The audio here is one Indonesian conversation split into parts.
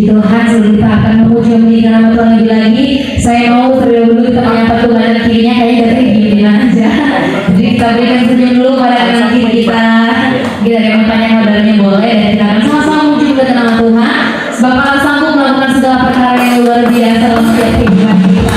Puji Tuhan, sebelum kita akan memuji meninggikan nama Tuhan lebih lagi, saya mau terlebih dahulu kita menyapa Tuhan dan kirinya kayaknya dari gini aja. Jadi kita berikan senyum dulu pada kanan kiri kita. Kita ada yang bertanya modalnya boleh, dan kita akan sama-sama memuji meninggikan nama Tuhan. Sebab Allah sanggup melakukan segala perkara yang luar biasa dalam setiap kehidupan kita.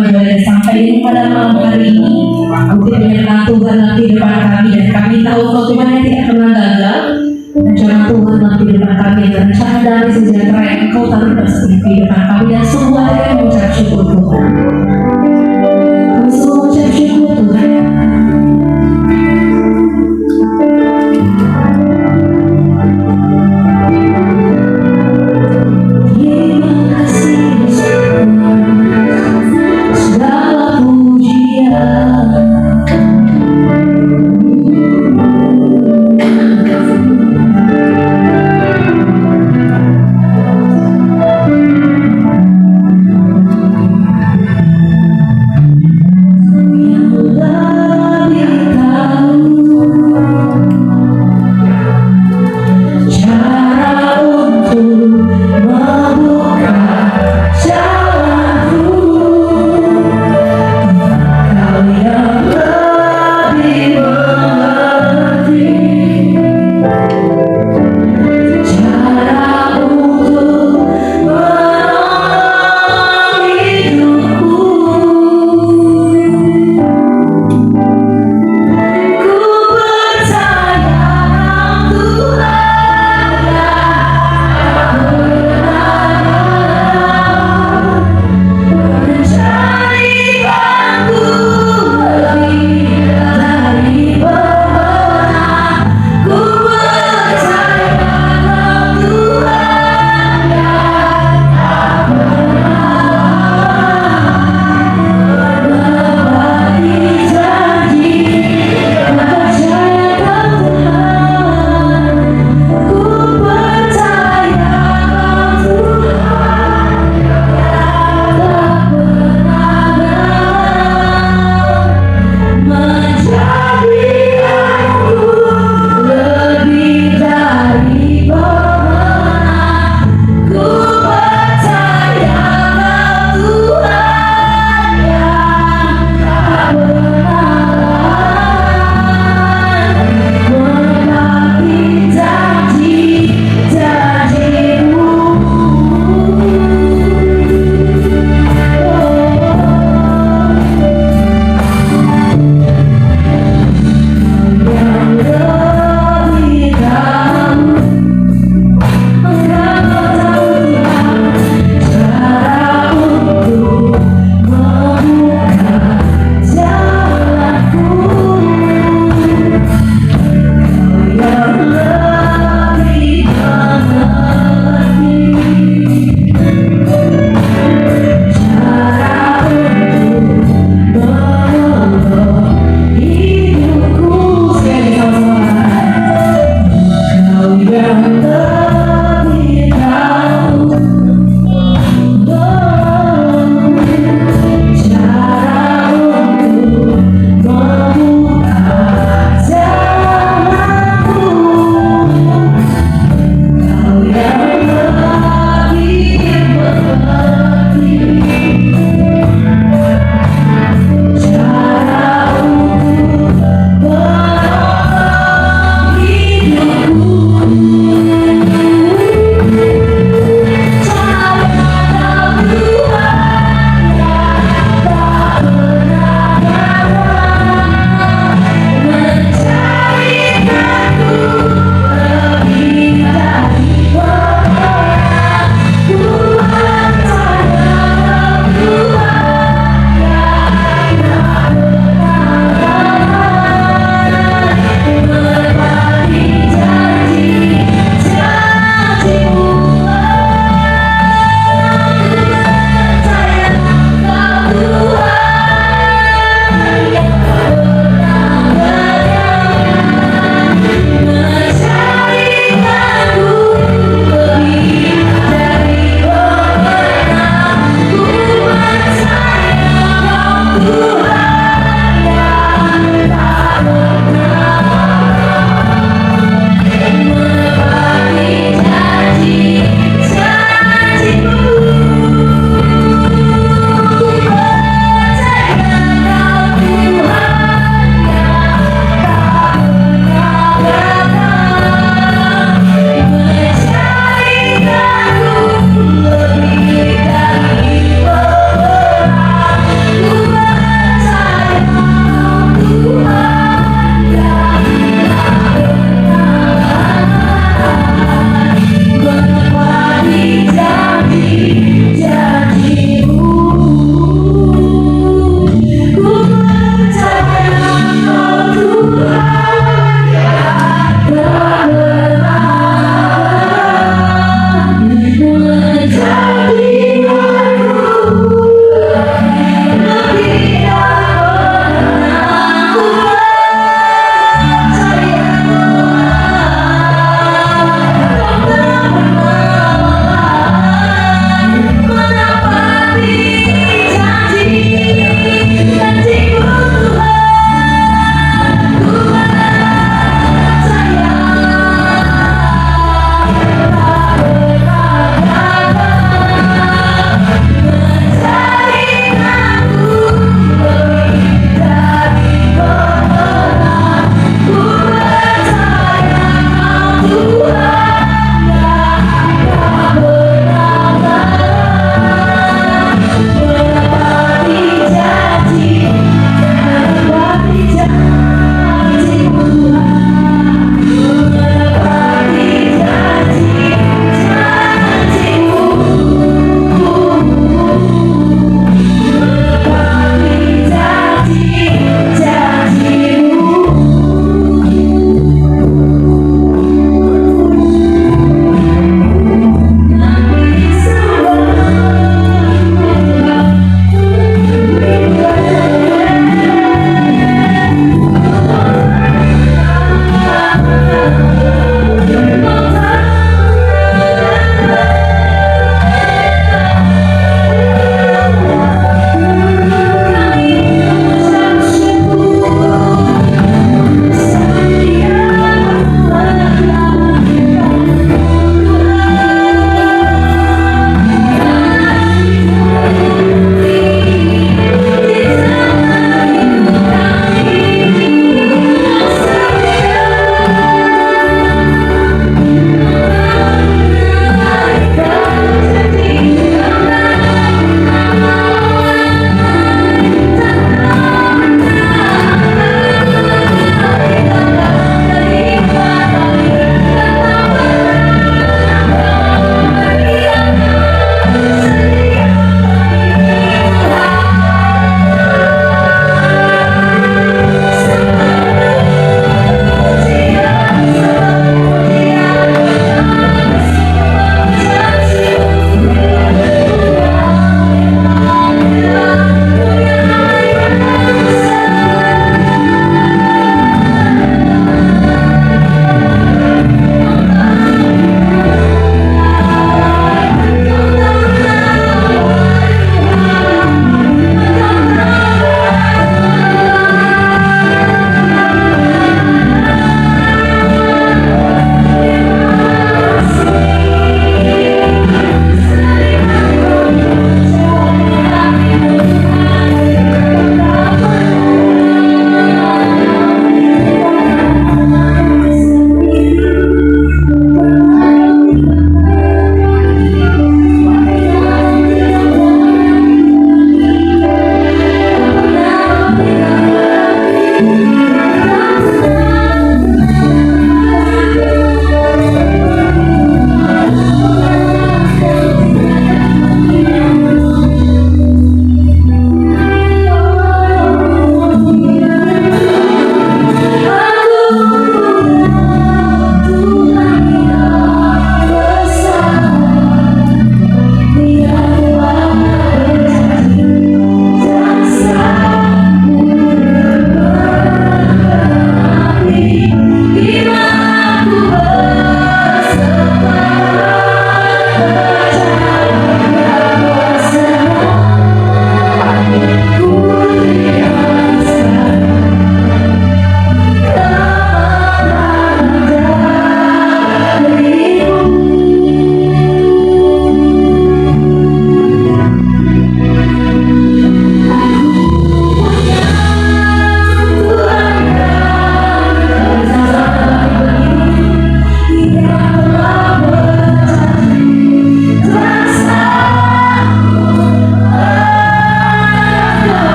kami boleh sampaikan pada malam hari ini. Bukti penyertaan Tuhan dalam kehidupan kami, dan kami tahu kalau Tuhan yang tidak pernah gagal. Rencana Tuhan dalam kehidupan kami, dan rencana damai sejahtera yang Engkau taruh dalam setiap kehidupan kami, dan semua yang mengucap syukur Tuhan. Kami semua mengucap syukur Tuhan. Terima kasih segala pujian.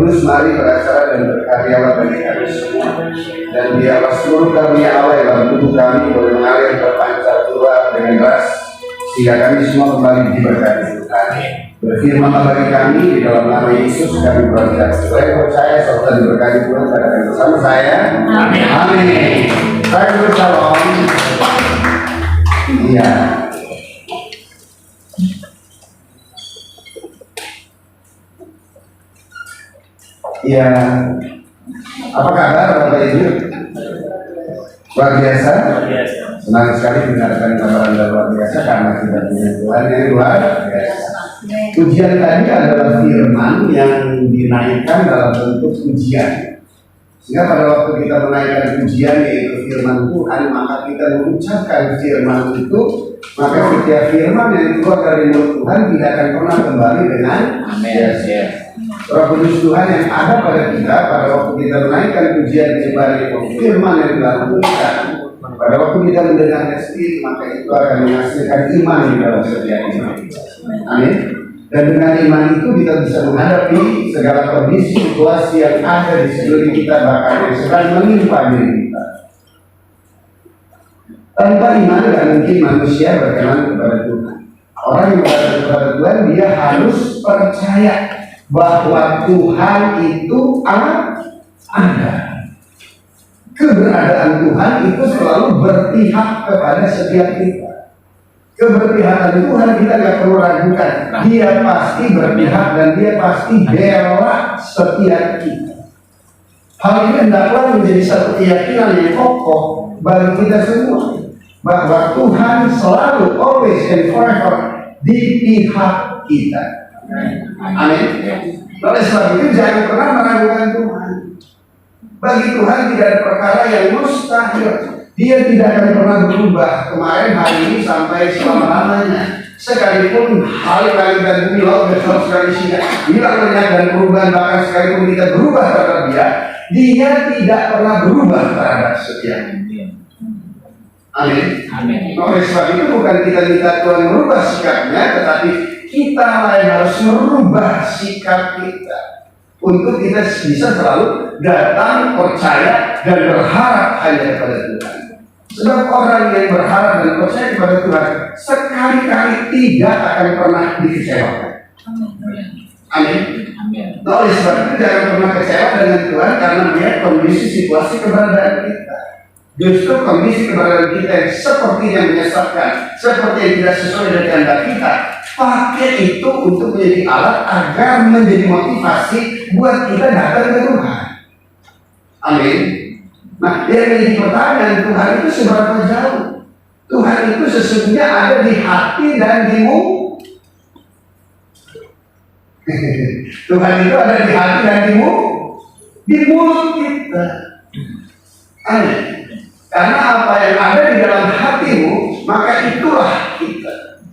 Kudus mari beracara dan berkaryawan bagi kami semua. Dan biarlah seluruh karunia Allah yang dalam tubuh kami boleh mengalir berpancar keluar dengan deras, sehingga kami semua kembali diberkati. Berfirmanlah bagi kami di dalam nama Yesus kami berdoa. Saya percaya serta diberkati Tuhan pada bersama saya. Amin. Amin. Saya bersalom. Iya. Ya, apa kabar Bapak Ibu? Luar biasa. Senang sekali mendengarkan kabar Anda luar biasa karena kita punya Tuhan yang luar biasa. Ujian tadi adalah firman yang dinaikkan dalam bentuk ujian. Sehingga pada waktu kita menaikkan ujian yaitu firman Tuhan, maka kita mengucapkan firman itu, maka setiap firman yang keluar dari mulut Tuhan tidak akan pernah kembali dengan sia-sia. Roh Kudus Tuhan yang ada pada kita pada waktu kita menaikkan ujian sebagai firman yang dilakukan, pada waktu kita mendengarnya sendiri, maka itu akan menghasilkan iman di dalam setiap iman. Amin. Dan dengan iman itu kita bisa menghadapi segala kondisi situasi yang ada di sekeliling kita, bahkan yang sedang menimpa diri kita. Tanpa iman tidak mungkin manusia berkenan kepada Tuhan. Orang yang berkenan kepada Tuhan, dia harus percaya bahwa Tuhan itu ada. Keberadaan Tuhan itu selalu berpihak kepada setiap kita. Keberpihakan Tuhan kita nggak perlu ragukan. Dia pasti berpihak dan dia pasti bela setiap kita. Hal ini hendaklah menjadi satu keyakinan yang kokoh bagi kita semua, bahwa Tuhan selalu, always and forever di pihak kita. Amin. Oleh sebab itu jangan pernah meragukan Tuhan. Bagi Tuhan tidak ada perkara yang mustahil. Dia tidak akan pernah berubah kemarin, hari ini, sampai selama-lamanya. Sekalipun hal langit dan bumi, laut besar sekali sehingga hilang lenyap dan perubahan, bahkan sekalipun kita berubah terhadap dia tidak pernah berubah terhadap setiap. Amin. Amin. Oleh sebab itu bukan kita minta Tuhan merubah sikapnya, tetapi kita yang harus merubah sikap kita untuk kita bisa selalu datang, percaya, dan berharap hanya kepada Tuhan. Sebab orang yang berharap dan percaya kepada Tuhan sekali-kali tidak akan pernah dikecewakan. Amin. Nah, oleh sebab itu jangan pernah kecewa dengan Tuhan karena melihat kondisi situasi keberadaan kita. Justru kondisi keberadaan kita yang seperti yang menyesatkan, seperti yang tidak sesuai dengan kehendak kita, pakai itu untuk menjadi alat agar menjadi motivasi buat kita datang ke Tuhan. Amin. Nah, yang menjadi pertanyaan, Tuhan itu seberapa jauh? Tuhan itu sesungguhnya ada di hati dan di mulut. Tuhan itu ada di hati dan di mulut kita. Amin. Karena apa yang ada di dalam hatimu, maka itulah kita.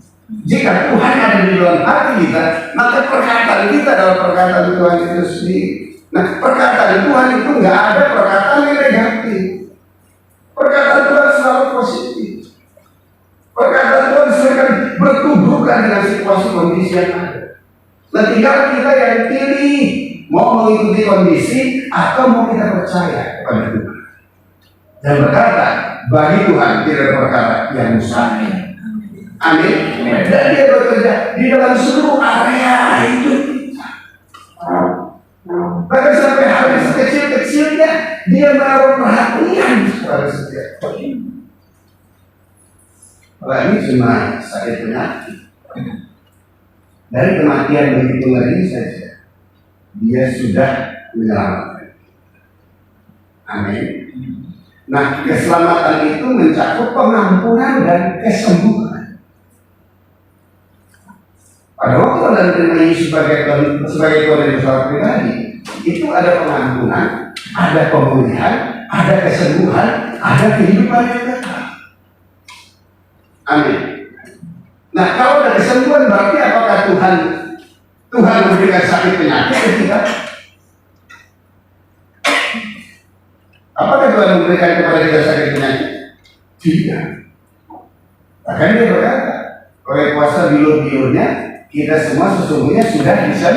Jika Tuhan ada di dalam hati kita, maka perkataan kita adalah perkataan Tuhan itu sendiri. Nah, perkataan Tuhan itu nggak ada perkataan yang negatif. Perkataan Tuhan selalu positif. Perkataan Tuhan selalu bertubuhkan dengan situasi kondisi yang ada. Nah, tinggal kita yang pilih mau mengikuti kondisi atau mau kita percaya kepada Tuhan. Dan berkata, bagi Tuhan tidak ada perkara yang mustahil. Amin. Dan dia bekerja di dalam seluruh area hidup kita. Bahkan sampai hal yang sekecil-kecilnya dia menaruh perhatian kepada setiap orang. Kalau ini cuma sakit penyakit, dari kematian begitu ngeri saja dia sudah menyelamatkan. Amin. Nah, keselamatan itu mencakup pengampunan dan kesembuhan. Pada waktu Anda menerima Yesus sebagai Tuhan dan Saudara pribadi, itu ada pengampunan, ada pemulihan, ada kesembuhan, ada kehidupan yang kekal. Amin. Nah, kalau ada kesembuhan berarti apakah Tuhan memberikan sakit penyakit ketika? Apakah Tuhan memberikan kepada kita sakit penyakit? Tidak. Bahkan dia berkata, oleh kuasa bilur-bilurnya kita semua sesungguhnya sudah bisa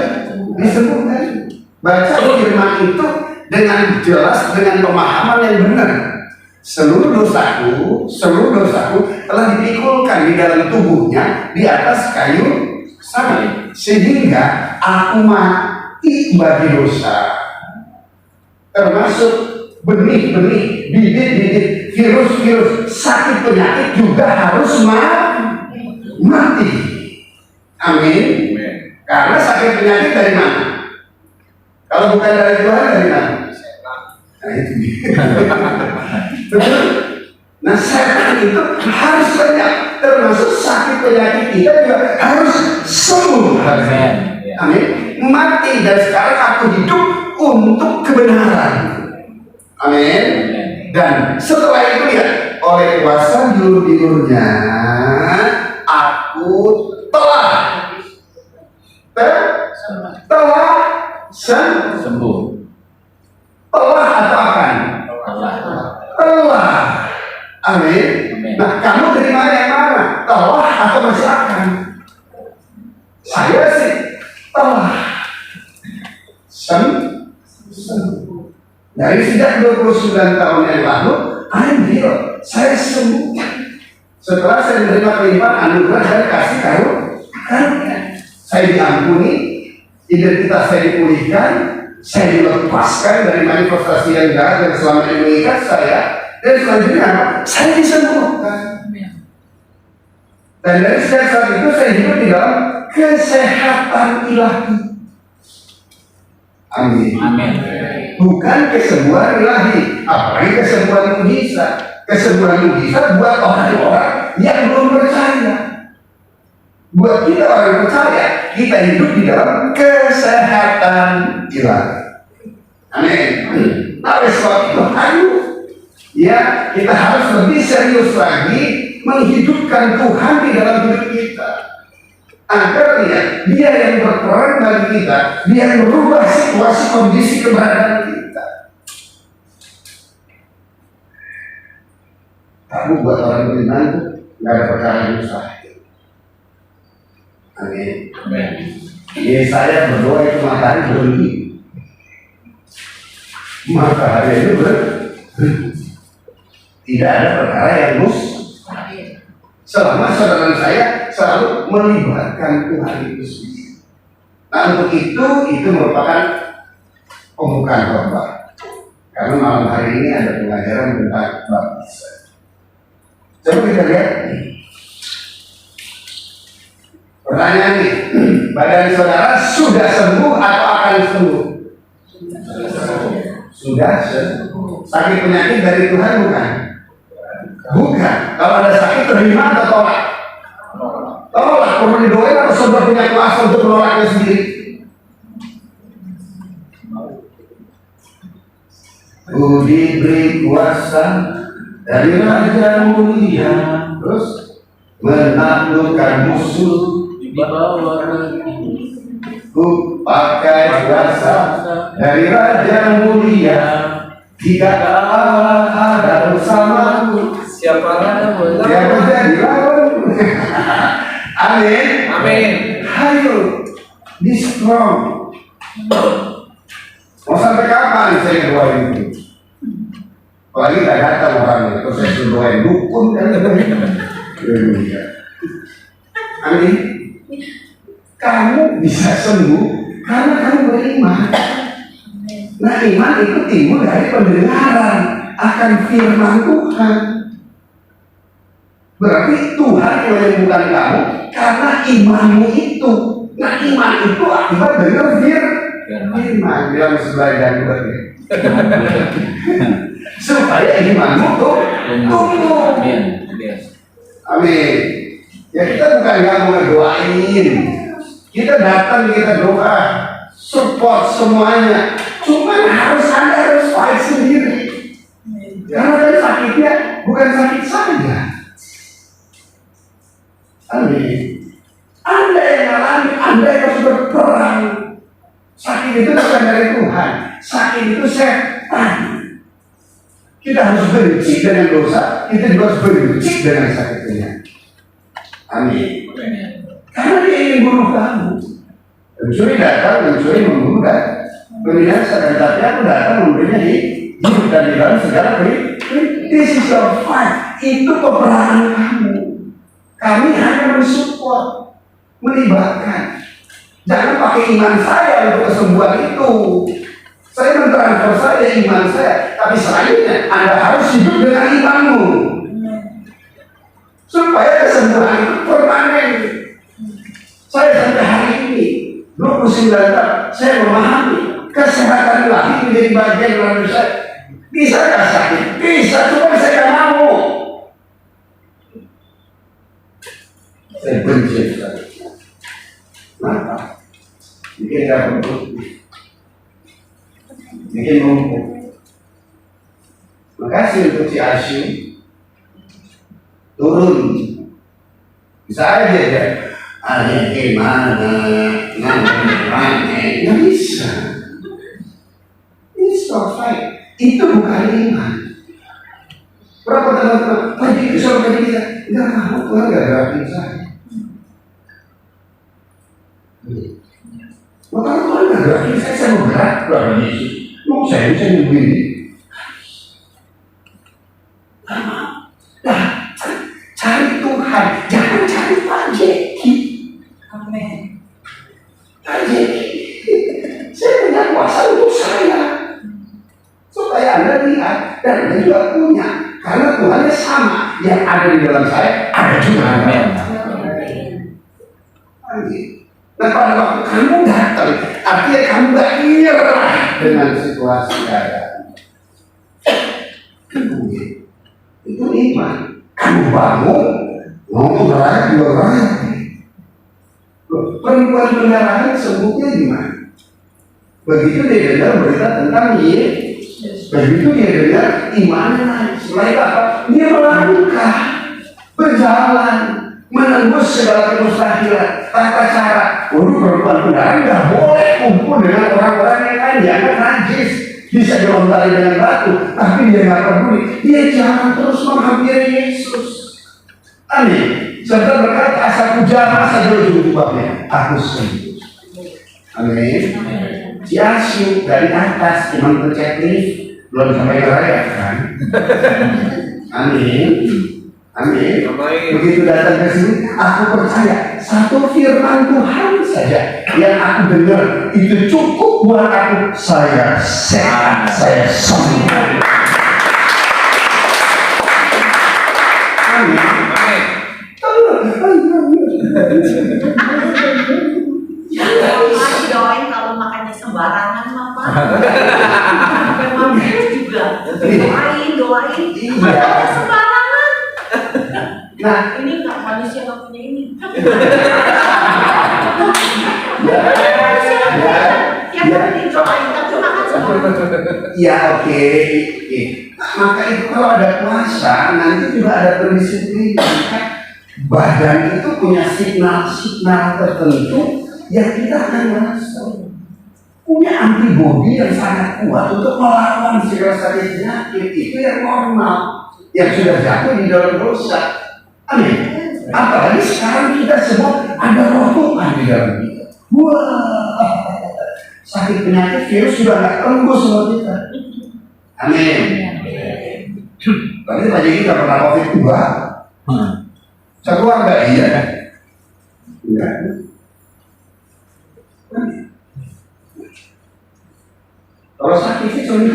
disembuhkan. Baca firman itu dengan jelas, dengan pemahaman yang benar. Seluruh dosaku telah dipikulkan di dalam tubuhnya di atas kayu salib, sehingga aku mati bagi dosa. Termasuk benih-benih, bibit-bibit, virus-virus, sakit penyakit juga harus mati. Amin. Karena sakit penyakit dari mana? Kalau bukan dari Tuhan, dari mana? Nah itu dia. Betul? Nah setan itu harus lenyap, termasuk sakit penyakit kita juga harus sembuh. Amin. Mati dan sekarang aku hidup untuk kebenaran. Amin. Dan setelah itu lihat, oleh kuasa juru-jurnya aku telah sembuh. Telah atau akan? Telah. Amin. Nah, kamu terima yang mana? Telah atau masih akan? Saya sih telah sembuh. Dari sejak 29 tahun yang lalu, saya sembuh. Setelah saya menerima kelimpahan anugerah dan kasih karunia, saya diampuni, identitas saya dipulihkan, saya dilepaskan dari manifestasi yang jahat yang selama ini mengikat saya, dan selanjutnya saya disembuhkan. Dan dari sejak saat itu saya hidup di dalam kesehatan ilahi. Amin. Bukan kesembuhan ilahi, apalagi kesembuhan mujizat. Kesembuhan mujizat buat orang-orang yang belum percaya. Buat kita orang yang percaya, kita hidup di dalam kesehatan ilahi. Amin. Nah, oleh sebab itu, ayo, ya, kita harus lebih serius lagi menghidupkan Tuhan di dalam hidup kita. Agar dia yang berperan bagi kita, dia yang merubah situasi kondisi keberadaan kita. Kamu buat orang beriman nggak ada perkara yang mustahil. Amin. Yesaya berdoa itu matahari berhenti. Matahari itu berhenti. Tidak ada perkara yang mustahil. Selama saudara saya selalu melibatkan Tuhan itu sendiri. Nah untuk itu merupakan pembukaan khotbah. Karena malam hari ini ada pengajaran tentang baptisan. Coba kita lihat. Pertanyaan ini, badan saudara sudah sembuh atau akan sembuh? Sudah sembuh. Sakit penyakit dari Tuhan bukan? Bukan. Kalau ada sakit terima atau tolak? Tolak. Perlu didoain atau saudara punya kuasa untuk menolaknya sendiri? Ku diberi kuasa dari Raja Mulia, terus menaklukkan musuh Di bawah kaki. ku pakai kuasa dari Raja Mulia. Jika Allah ada bersamaku, Siapa siapa jadi lawan? Amin. Ayo, be strong. Mau sampai kapan saya doain itu? Apalagi tak datang orangnya, terus saya suruh doain dukun kan? Amin. Kamu bisa sembuh karena kamu beriman. Nah, iman itu timbul dari pendengaran akan firman Tuhan. Berarti Tuhan yang menyembuhkan kamu karena imanmu itu. Nah, iman itu akibat dengar firman. Bilang sebelah jangan supaya imanmu tuh tumbuh. Amin. Ya kita bukan nggak mau ngedoain. Kita datang, kita doa, support semuanya. Cuman Anda harus fight sendiri. Karena kan sakitnya bukan sakit saja. Amin. Anda yang alami, Anda yang harus berperang. Sakit itu bukan dari Tuhan. Sakit itu setan. Kita harus benci dengan dosa, kita juga harus benci dengan sakitnya. Amin. Karena dia ingin bunuh kamu. Mencuri datang, mencuri membunuh dan Pembinaan sadar, tapi aku datang memberinya hidup dan di dalam segala this is your fight. Itu peperangan kamu. Kami hanya mensupport, melibatkan. Jangan pakai iman saya untuk kesembuhan itu. Saya mentransfer saja iman saya, tapi selanjutnya Anda harus hidup dengan imanmu supaya kesembuhan itu permanen. Saya sampai hari ini 29 tahun, saya memahami kesehatan lagi menjadi bagian dari saya. Bisa nggak sakit? Bisa, cuma saya nggak mau. Saya benci sekali. Kenapa? Bikin nggak produktif, bikin numpuk. Makasih untuk si Asyu turun. Bisa aja ya. Ada gimana? Nggak bisa. Ini stop fight. Itu bukan iman. Berapa teman-teman pergi ke surga kita? Nggak mau, Tuhan nggak gerakin saya. Makanya Tuhan nggak gerakin saya mau gerak keluar Yesus. Mau saya bisa begini. Nah, cari Tuhan, jangan cari Pak Jeki. Amin. Pak Jeki, saya punya kuasa untuk saya. Supaya Anda lihat dan Anda juga punya. Karena Tuhannya sama. Yang ada di dalam saya, ada juga di dalam Anda. Nah pada waktu kamu datang, artinya kamu gak nyerah dengan situasi keadaan. Itu iman. Kamu bangun, ngomong rakyat juga rakyat. Perempuan pendarahan sembuhnya gimana? Begitu dia dengar berita tentang Yesus, begitu dia dengar imannya naik. Setelah itu apa? Dia melangkah, berjalan, menembus segala kemustahilan, tata cara. Perempuan pendarahan nggak boleh kumpul dengan orang-orang yang lain, jangan najis. Bisa dilontarin dengan batu, tapi dia nggak peduli. Dia jalan terus menghampiri Yesus. Amin. Serta berkata, asal jamah saja ujung jubahnya, aku sembuh. Amin. Si Asyu dari atas cuma pencet lift, belum sampai ke rakyat kan? Amin. Amin. Begitu datang ke sini, aku percaya satu firman Tuhan saja yang aku dengar itu cukup buat aku. Saya sehat, saya sembuh. Amin. Masih doain kalau makannya sembarangan, Mama. Memang juga doain. Makannya sembarangan. Nah, ini nggak manusia nggak punya ini. Yang penting doain, tapi makan sembarangan. Ya oke. Maka itu kalau ada puasa nanti juga ada pendisiplinan. Badan itu punya signal-signal tertentu yang kita akan merasa punya antibodi yang sangat kuat untuk melawan segala sakit penyakit. Itu yang normal, yang sudah jatuh di dalam dosa. Amin. Apalagi sekarang kita semua ada roh Tuhan di dalam kita. Wah, sakit penyakit virus sudah nggak tembus sama kita. Amin. Tadi Pak Jeki nggak pernah COVID juga. Satu warga iya. Iya. Kalau sakit sih cuma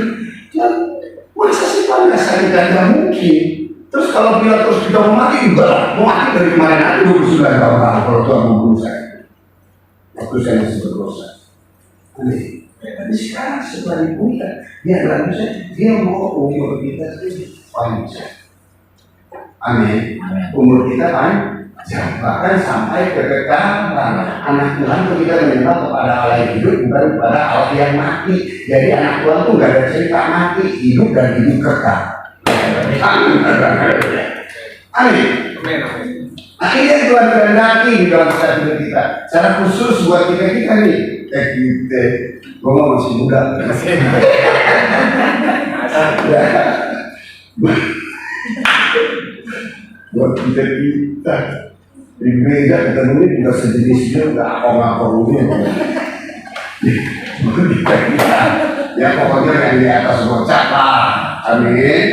masa sih Pak nggak sakit nggak mungkin. Terus kalau bila terus kita mau mati, enggak, mau mati dari kemarin aja 29 tahun lalu kalau Tuhan membunuh saya. Waktu saya masih berdosa. Amin. Tapi sekarang setelah dibunuh, dia lalu saya, dia mau umur kita panjang. Amin. Umur kita panjang, bahkan sampai kekekalan. Anak Tuhan itu kita menyembah kepada Allah yang hidup, bukan kepada Allah yang mati. Jadi anak Tuhan itu nggak ada cerita mati, hidup dan hidup kekal. Amin. Amin. Nah ini yang Tuhan kehendaki di dalam setiap hidup kita. Secara khusus buat kita nih. Kita, gue masih muda. Buat kita di gereja kita ini juga sejenisnya nggak apa-apa Ya pokoknya yang di atas gocap lah. Amin.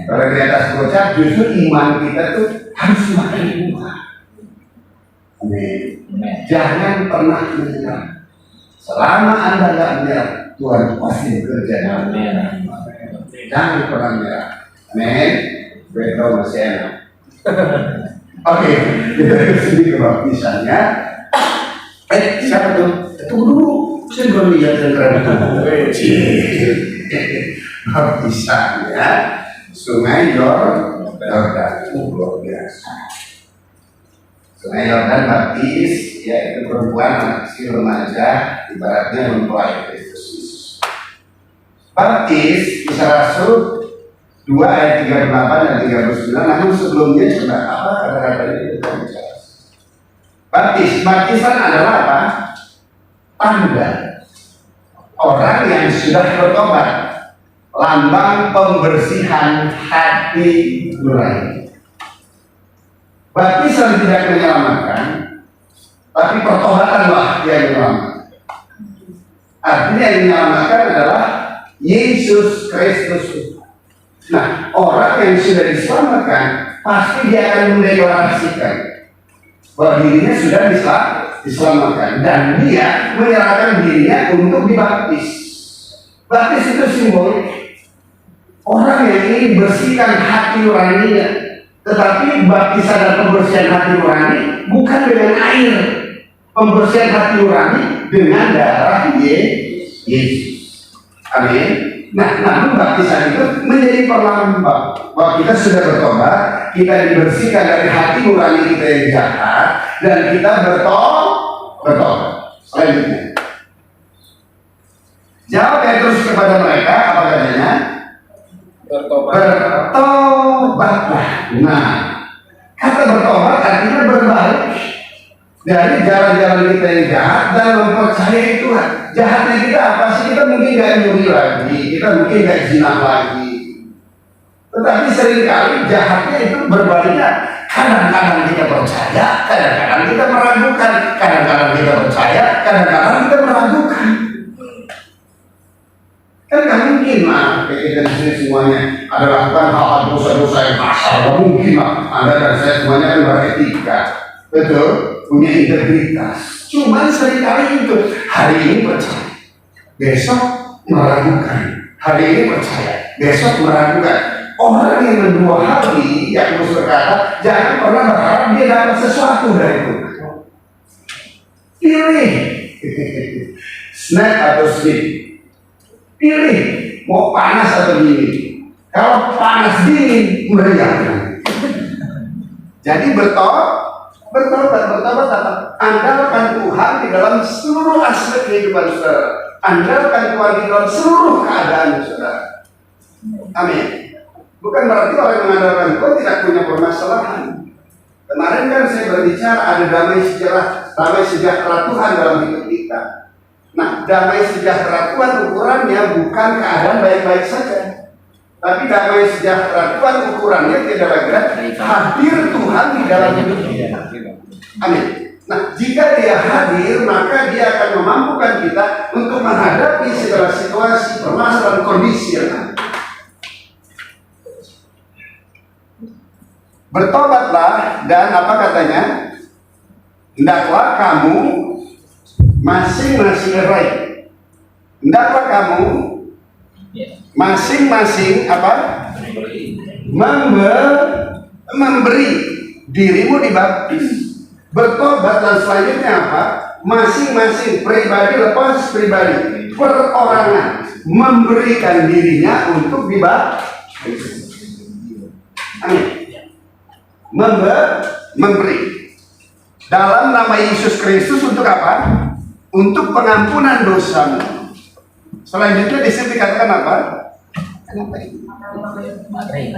Kalau di atas gocap justru iman kita tuh harus semakin kuat. Amin. Jangan pernah menyerah. Selama Anda nggak menyerah, Tuhan pasti bekerja. Jangan pernah menyerah. Amin. Betul masih enak. Oke, kita kesini ke baptisannya. Siapa tuh? Tunggu dulu. Saya belum lihat yang keren itu. Baptisannya Sungai Yordan. Luar biasa. Sungai Yordan baptis, yaitu perempuan anak kecil remaja, ibaratnya mempelai Kristus Yesus. Baptis Kisah Rasul 2 ayat 38 dan 39. Namun sebelumnya coba apa kata-kata ini kita bicara. Baptisan adalah apa? Tanda orang yang sudah bertobat, lambang pembersihan hati nurani. Baptisan tidak menyelamatkan, tapi pertobatanlah yang menyelamatkan. Artinya yang menyelamatkan adalah Yesus Kristus. Nah, orang yang sudah diselamatkan pasti dia akan mendeklarasikan bahwa dirinya sudah diselamatkan dan dia menyerahkan dirinya untuk dibaptis. Baptis itu simbolik orang yang ingin bersihkan hati nuraninya. Tetapi baptisan dan pembersihan hati nurani bukan dengan air. Pembersihan hati nurani dengan darah Yesus. Amin. Nah, namun baptisan itu menjadi perlambang bahwa kita sudah bertobat, kita dibersihkan dari hati nurani kita yang jahat, dan kita bertobat. Selanjutnya, jawab Petrus kepada mereka, apa katanya? Bertobatlah. Nah, kata bertobat artinya berbalik dari jalan-jalan kita yang jahat dan mempercayai Tuhan. Jahatnya kita apa sih? Kita mungkin gak nyuri lagi, kita mungkin gak zina lagi. Tetapi seringkali jahatnya itu berbaliknya. Kadang-kadang kita percaya, kadang-kadang kita meragukan. Kadang-kadang kita percaya, kadang-kadang kita meragukan. Kan gak mungkin lah kita di sini semuanya ada lakukan hal-hal dosa-dosa yang kasar. Gak mungkin lah. Anda dan saya semuanya kan beretika, betul, punya integritas. Cuman seringkali itu hari ini percaya, besok meragukan. Hari ini percaya, besok meragukan. Orang yang berdua hati, yang harus berkata, jangan pernah berharap dia dapat sesuatu dari Tuhan. Pilih snack atau sleep. Pilih mau panas atau dingin. Kalau panas dingin, meriah. Jadi bertobat apa? Andalkan Tuhan di dalam seluruh aspek kehidupan saudara. Andalkan Tuhan di dalam seluruh keadaan saudara. Amin. Bukan berarti orang yang mengandalkan Tuhan tidak punya permasalahan. Kemarin kan saya berbicara ada damai sejahtera Tuhan dalam hidup kita. Nah, damai sejahtera Tuhan ukurannya bukan keadaan baik-baik saja, tapi damai sejahtera Tuhan ukurannya kira-kira hadir Tuhan di dalam hidup kita. Amin. Nah, jika dia hadir, maka dia akan memampukan kita untuk menghadapi segala situasi, permasalahan, kondisi yang ada. Bertobatlah dan apa katanya? Hendaklah kamu masing-masing Hendaklah kamu masing-masing apa? Memberi dirimu dibaptis. Bertobat dan selanjutnya apa? Masing-masing pribadi lepas pribadi, perorangan memberikan dirinya untuk dibaptis. Amin. Memberi dalam nama Yesus Kristus untuk apa? Untuk pengampunan dosamu. Selanjutnya di sini dikatakan apa? Kenapa ini? Baterai.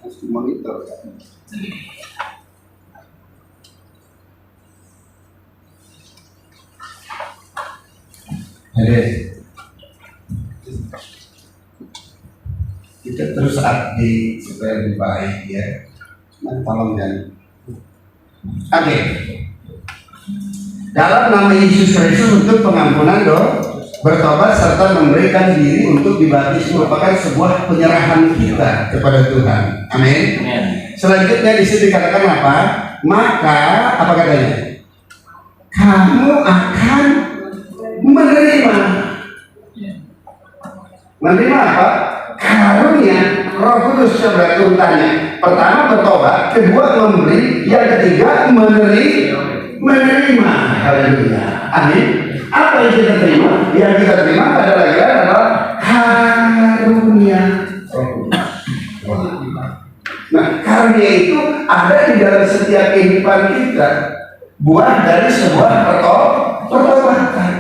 Harus monitor kan? Jadi kita terus update supaya lebih baik ya. Tolong jangan. Oke. Dalam nama Yesus Kristus untuk pengampunan dosa, bertobat serta memberikan diri untuk dibaptis merupakan sebuah penyerahan kita kepada Tuhan. Amin. Selanjutnya di sini dikatakan apa? Maka apa katanya? Kamu akan menerima. Menerima apa? Karunia Roh Kudus. Saudara tanya. Pertama bertobat, kedua memberi, yang ketiga menerima. Haleluya. Amin. Apa yang kita terima? Yang kita terima adalah karunia Roh Kudus. Nah, karunia itu ada di dalam setiap kehidupan kita, buah dari sebuah pertobatan.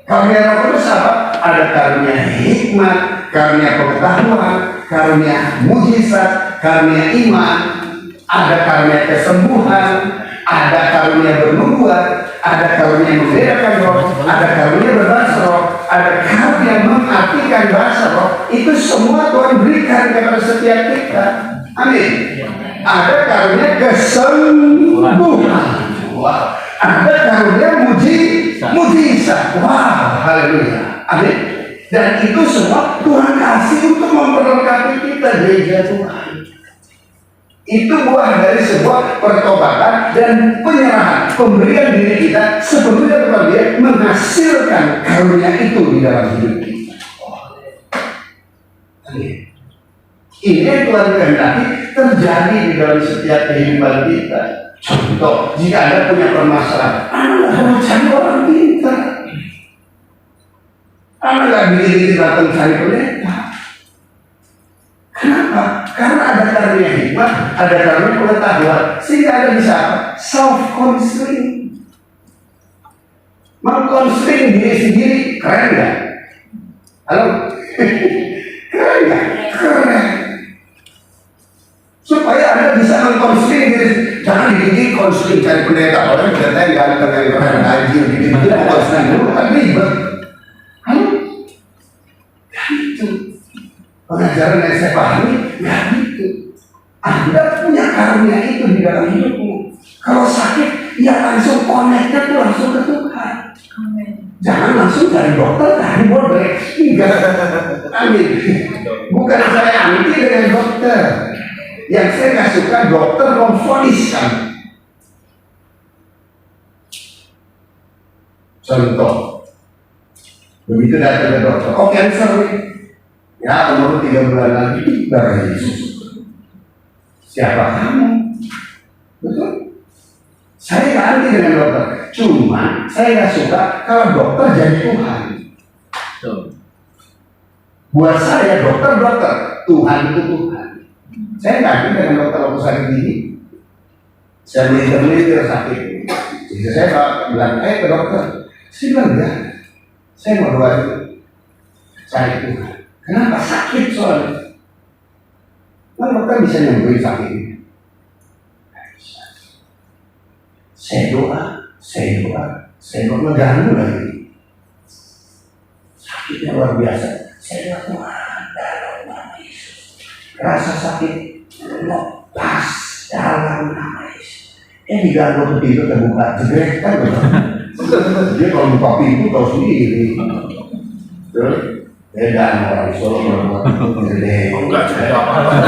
Karunia Roh Kudus apa? Ada karunia hikmat, karunia pengetahuan, karunia mujizat, karunia iman, ada karunia kesembuhan, ada karunia bernubuat, ada karunia membedakan roh, ada karunia berbahasa roh, ada karunia mengartikan bahasa roh. Itu semua Tuhan berikan kepada setiap kita. Amin. Ada karunia kesembuhan. Wow. Ada karunia mujizat. Wow, haleluya. Amin. Dan itu semua Tuhan kasih untuk memperlengkapi kita, gereja Tuhan. Itu buah dari sebuah pertobatan dan penyerahan, pemberian diri kita sepenuhnya kepada Dia, menghasilkan karunia itu di dalam hidup kita. Amin. Ini yang Tuhan kehendaki terjadi di dalam setiap kehidupan kita. Contoh, jika Anda punya permasalahan, Anda harus cari orang pintar. Anda nggak bikin datang cari pendeta. Kenapa? Karena ada karunia hikmat, ada karunia pengetahuan, sehingga Anda bisa self-counseling, meng-counseling diri sendiri. Keren nggak? Halo? Keren nggak? Keren. Supaya Anda bisa meng-counseling diri. Jangan dikit konseling cari pendeta, orang pendeta yang ganteng yang keren ngaji, dikit konseling dulu kan ribet. Halo? Itu pengajaran yang saya pahami, ya gitu. Anda punya karunia itu di dalam hidupmu. Kalau sakit, ya langsung connected tuh langsung ke Tuhan. Jangan langsung cari dokter, cari bodek. Enggak. Amin. Bukan saya anti dengan dokter. Yang saya nggak suka dokter memvoniskan. Contoh, begitu datang ke dokter, oh cancer nih. Ya, umur 3 bulan lagi, darah Yesus. Siapa kamu? Betul? Saya nggak anti dengan dokter. Cuma, saya nggak suka kalau dokter jadi Tuhan. Buat saya, dokter, Tuhan itu Tuhan. Saya nggak anti dengan dokter waktu sakit gini. Saya melipir sakit. Jadi saya bilang, ke dokter. Saya bilang, enggak. Saya mau doa itu. Cari Tuhan. Kenapa? Sakit soalnya. Kan dokter bisa nyembuhin sakit ini. Saya doa, ngeganggu lagi. Sakitnya luar biasa. Saya doa Tuhan dalam nama Yesus. Rasa sakit lepas dalam nama Yesus. Diganggu pintu terbuka, jegrek kan betul. Dia kalau buka pintu tahu sendiri. Terus beda orang Solo berbuat gede. Enggak cerita apa-apa.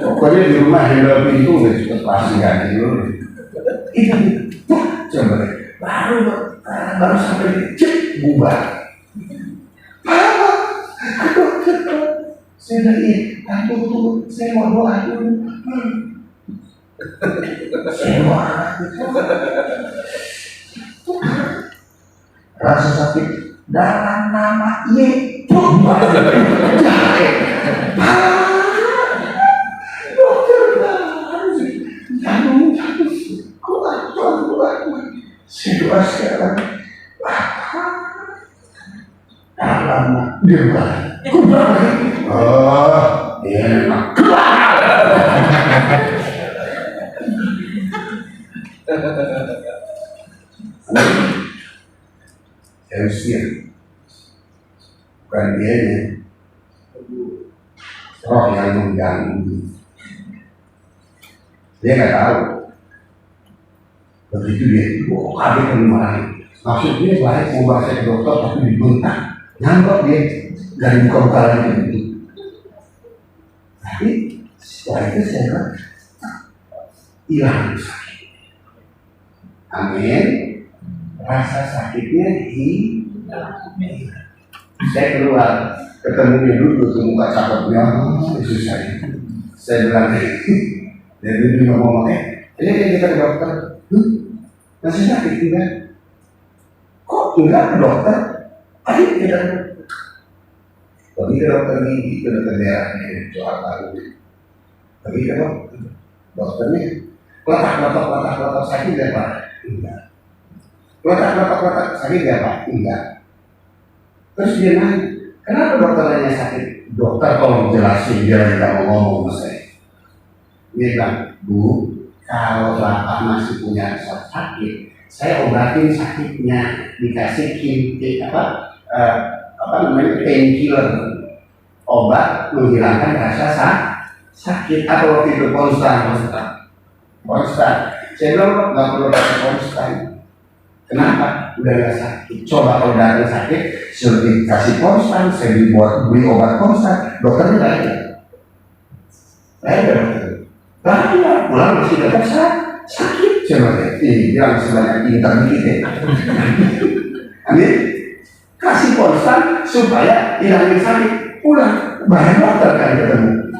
Pokoknya di rumah handle pintu udah cepet pasti ganti dulu. Itu coba baru sampai cek bubar. Saya lagi tunggu, saya mau doa dulu. Saya doa. Rasa sakit dalam nama Yesus. Saya doa sekarang. Dalam dia oh, enak. Saya usir. Bukan dia ya. roh yang mengganggu. Dia nggak tahu. Begitu dia, kaget kan dimarahin. Maksudnya baik mau bawa saya ke dokter tapi dibentak. Nyambok dia dari buka-buka lagi begitu. Tapi setelah itu saya bilang, hilang sakit. Amin. Rasa sakitnya hilang. Saya keluar, ketemu dia dulu, ketemu muka cakepnya, itu saya bilang, dan dia ngomong, ini kita ke dokter, masih sakit tidak? Kok enggak ke dokter? Ayo kita pergi ke dokter gigi, ke dokter daerahnya, soal baru. Pergi ke dokter, dokternya, letak sakit nggak Pak? Enggak. Letak sakit nggak Pak? Enggak. Terus dia nanya, kenapa dokternya sakit? Dokter tolong jelasin, dia tidak mau ngomong sama saya. Dia bilang, Bu, kalau Bapak masih punya rasa sakit, saya obatin sakitnya, dikasih painkiller, obat menghilangkan rasa sakit. Atau waktu itu konstan. Saya bilang nggak perlu pakai konstan. Kenapa? Udah nggak sakit. Coba kalau udah ada sakit, suruh dikasih konstan, saya beli obat konstan. Dokternya nggak ada. Saya ada dokter. Bahaya, pulang masih tetap sakit. Coba bilang sebanyak pintar dikit ya. Amin. Kasih konstan supaya hilangin sakit. Pulang, bahaya dokter kan ketemu.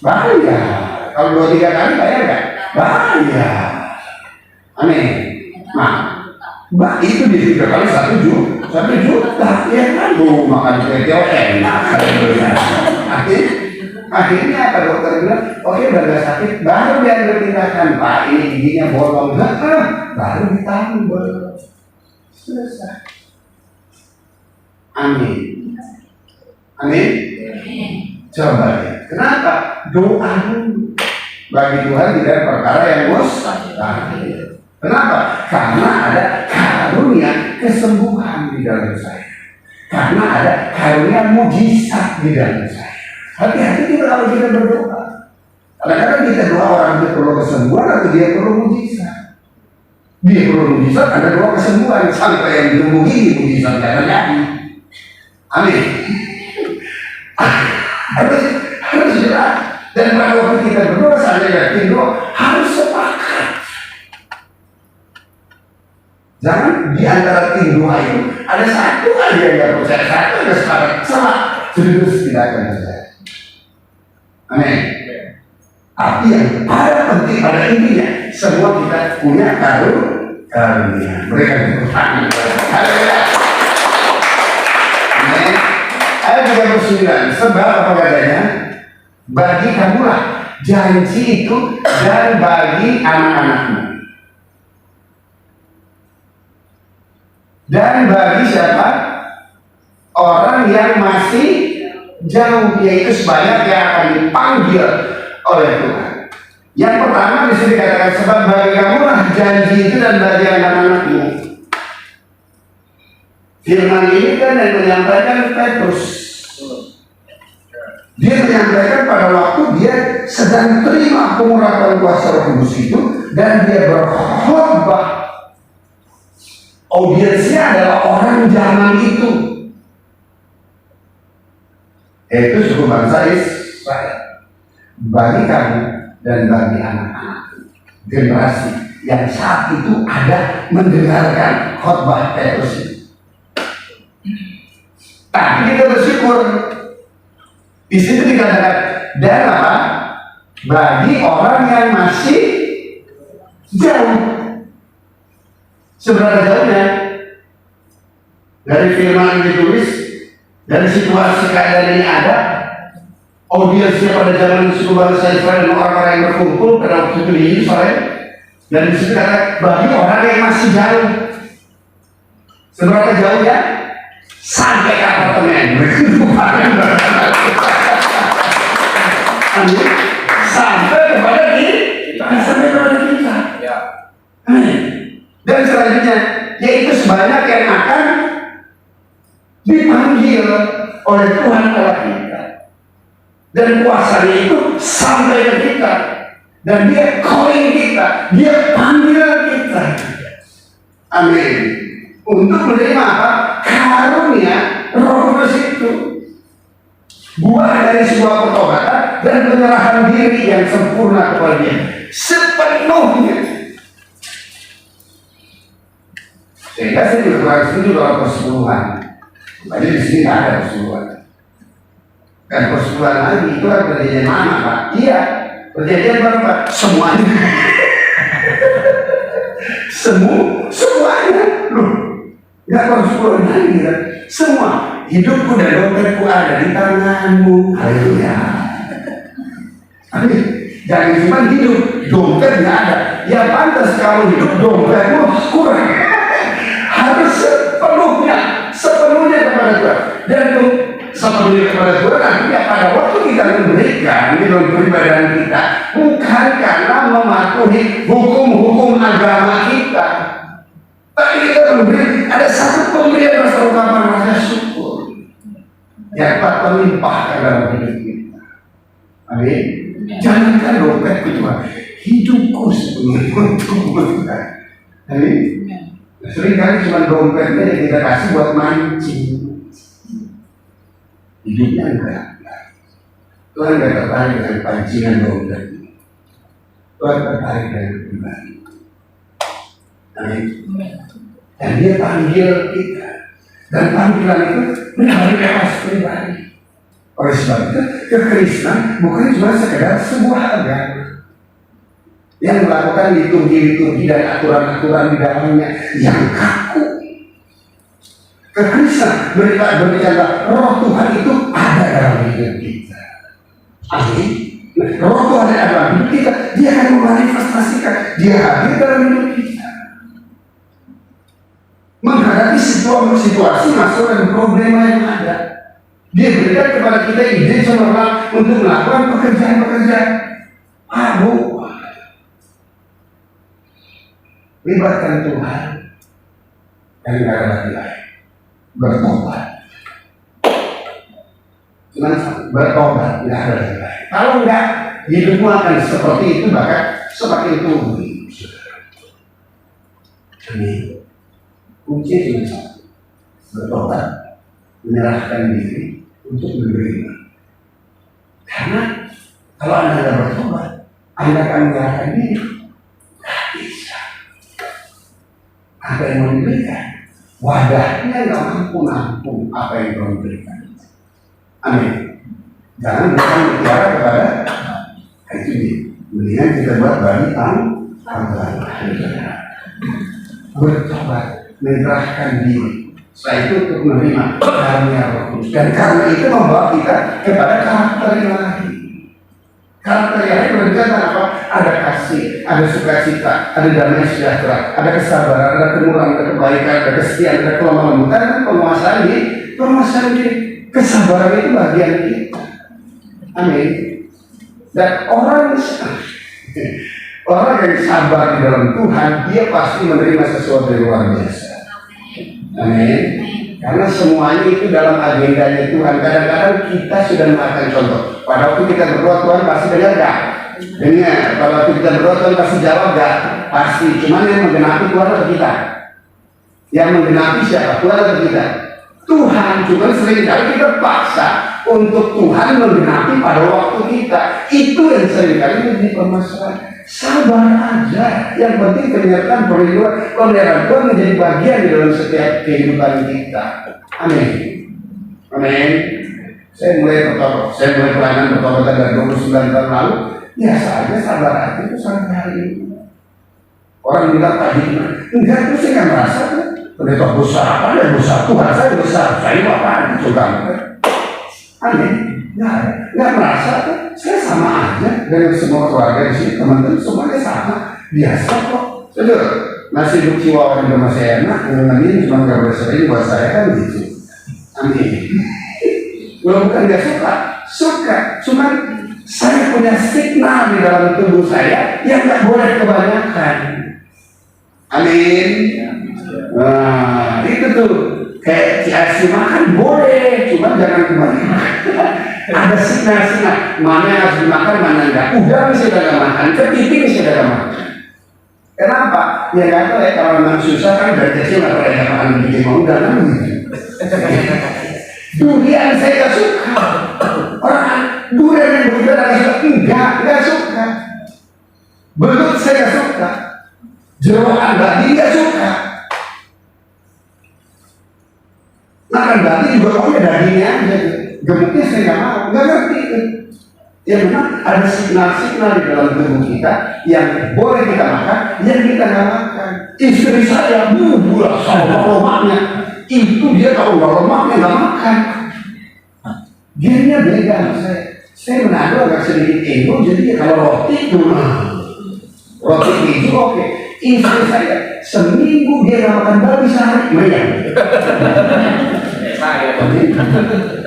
Bahaya. Kalau 2-3 kali bayar nggak? Bahaya. Amin. Nah, itu di 3 kali 1 juta. Ya kan, makan kue enak. Akhirnya apa dokter bilang, oke udah gak sakit, baru diambil tindakan. Pak, ini giginya bolong, baru ditambal. Selesai. Amin. Coba ya. Kenapa? Doa dulu. Bagi Tuhan tidak perkara yang mustahil. Kenapa? Karena ada karunia kesembuhan di dalam saya. Karena ada karunia mujizat di dalam saya. Hati-hati kita kalau kita berdoa. Kadang-kadang kita doa orang itu perlu kesembuhan atau dia perlu mujizat. Dia perlu mujizat, ada doa kesembuhan sampai yang belum begini mujizat tidak terjadi. Amin. Harus jelas. Dan pada waktu kita berdoa, saya yakin doa harus sepakat. Jangan di antara tim doa itu ada satu aja yang nggak percaya, satu yang sepakat, salah, terus tidak akan terjadi. Amin. Tapi yang ada penting pada intinya, semua kita punya karunia. Mereka bertanya. Haleluya. Amin. Ayat 39. Sebab apa katanya? Bagi kamulah janji itu dan bagi anak-anakmu. Dan bagi siapa? Orang yang masih jauh, yaitu sebanyak yang akan dipanggil oleh Tuhan. Yang pertama disini dikatakan sebab bagi kamulah janji itu dan bagi anak-anakmu. Firman ini kan yang menyampaikan Petrus. Dia menyampaikan pada waktu dia sedang terima pengurapan kuasa Roh Kudus itu dan dia berkhotbah. Audiensnya adalah orang zaman itu. Yaitu suku bangsa Israel. Bagi kamu dan bagi anak-anak generasi yang saat itu ada mendengarkan khotbah Petrus itu. Tapi kita bersyukur di situ dikatakan dan apa? Bagi orang yang masih jauh. Seberapa jauhnya? Dari firman yang ditulis, dari situasi keadaan ini ada, audiensnya pada zaman suku bangsa Israel dan orang-orang yang berkumpul pada waktu itu di Israel, dan di situ kata bagi orang yang masih jauh. Seberapa jauhnya? Sampai ke apartemen. Sampai kepada kita. Sampai kepada kita. Dan selanjutnya, yaitu sebanyak yang akan dipanggil oleh Tuhan Allah kita. Dan kuasanya itu sampai ke kita. Dan dia calling kita, dia panggil kita. Amin. Untuk menerima apa? Karunia Roh Kudus itu. Buah dari sebuah pertobatan dan penyerahan diri yang sempurna kepada Dia sepenuhnya. Sehingga saya juga kurang setuju dalam persepuluhan. Makanya di sini tidak ada persepuluhan. Dan persepuluhan lagi itu kan perjanjian mana, Pak? Iya, perjanjian baru, Pak. Semuanya. Semuanya. Loh, nggak persepuluhan lagi kan? Semua. Hidupku dan dompetku ada di tanganmu. Haleluya. Amin. Jangan cuma hidup, dompet nggak ada. Ya pantas kalau hidup dompetmu kurang. Harus sepenuhnya kepada Tuhan. Dan sepenuhnya kepada Tuhan artinya pada waktu kita memberikan di dalam peribadahan kita bukan karena mematuhi hukum-hukum agama kita, tapi kita memberi ada satu pemberian rasa ungkapan rasa syukur yang dapat melimpahkan dalam hidup kita. Amin. Jangankan dompet cuma hidupku sepenuhnya untuk Tuhan. Amin. Sering kali cuma dompetnya yang kita kasih buat mancing. Hidupnya enggak. Tuhan enggak tertarik dengan pancingan dompet. Tuhan tertarik dengan pribadi. Amin. Dan Dia panggil kita. Dan panggilan itu menarik atas pribadi. Oleh sebab itu, kekristenan bukan cuma sekedar sebuah agama yang melakukan liturgi-liturgi dan aturan-aturan di dalamnya yang kaku. Kekristenan berbicara Roh Tuhan itu ada dalam hidup kita. Amin. Roh Tuhan ada dalam hidup kita, Dia akan memanifestasikan, Dia hadir dalam hidup kita. Menghadapi situasi masalah dan problema yang ada, Dia berikan kepada kita ide cemerlang untuk melakukan pekerjaan-pekerjaan. Libatkan Tuhan dan tidak ada lagi lain. Bertobat. Cuma bertobat, tidak ada lagi lain. Kalau enggak, hidupmu akan seperti itu, bahkan semakin turun. Amin. Kunci cuma satu. Bertobat, menyerahkan diri untuk menerima. Karena kalau Anda tidak bertobat, Anda akan menyerahkan diri. Tidak bisa. Apa yang memberikan? Wadahnya nggak mampu nampung apa yang Tuhan berikan. Amin. Jangan berikan mutiara kepada itu dia. Mendingan kita buat bagi tambahan. Bertobat, menyerahkan diri. Setelah itu untuk menerima karunia Roh Kudus. Dan karena itu membawa kita kepada karakter yang lain. Karakter yang lain berbicara apa? Ada kasih, ada sukacita, ada damai sejahtera, ada kesabaran, ada kemurahan, ada kebaikan, ada kesetiaan, ada kelemah lembutan, dan penguasaan diri. Kesabaran itu bagian kita. Amin. Dan orang yang sabar di dalam Tuhan, dia pasti menerima sesuatu yang luar biasa. Amin. Karena semuanya itu dalam agendanya Tuhan. Kadang-kadang kita sudah melakukan contoh. Pada waktu kita berdoa, Tuhan pasti dengar gak? Dengar. Pada waktu kita berdoa, Tuhan pasti jawab gak? Pasti. Cuman yang menggenapi Tuhan atau kita? Yang menggenapi siapa? Tuhan atau kita? Tuhan. Cuman seringkali kita paksa untuk Tuhan menggenapi pada waktu kita. Itu yang seringkali menjadi permasalahan. Sabar aja. Yang penting penyertaan perlindungan pemeliharaan Tuhan menjadi bagian di dalam setiap kehidupan kita. Amin. Amin. Saya mulai pelayanan pertobatan dari 29 tahun lalu. Biasa aja, sabar aja itu sampai hari ini. Orang bilang tadi, enggak, itu saya nggak merasa tuh. Pendeta besar apa ya, besar Tuhan saya besar. Saya apaan coba. Amin. Nggak merasa tuh. Saya sama aja dengan semua keluarga di sini, teman-teman semuanya sama, biasa kok. Saudara, nasi uduk Chihuahua juga masih enak, ngenin cuma nggak bersering buat saya kan gitu. Amin. Bukan nggak suka, cuma saya punya signal di dalam tubuh saya yang nggak boleh kebanyakan. Amin. Nah, itu tuh Kayak CRC makan boleh, cuma jangan kebanyakan. Ada signal-signal mana yang harus dimakan, mana enggak. Udah bisa dalam makan, kepiting bisa dalam makan. Kenapa? Ya nggak tahu ya, kalau memang susah kan dari kecil nggak pernah makan bikin mau udah kan gitu. Durian saya nggak suka. Orang durian yang berbeda nggak suka. Belut saya nggak suka. Jeroan babi nggak suka. Makan babi juga pokoknya dagingnya aja. Gemuknya saya nggak mau, nggak ngerti. Ya memang ada signal-signal di dalam tubuh kita yang boleh kita makan, yang kita nggak makan. Istri saya bulat sama lemaknya, itu dia kalau nggak lemaknya nggak makan. Dia beda sama saya. Saya menado agak sedikit ego, jadi kalau roti itu roti keju oke. Istri saya seminggu dia nggak makan babi sehari, meriang.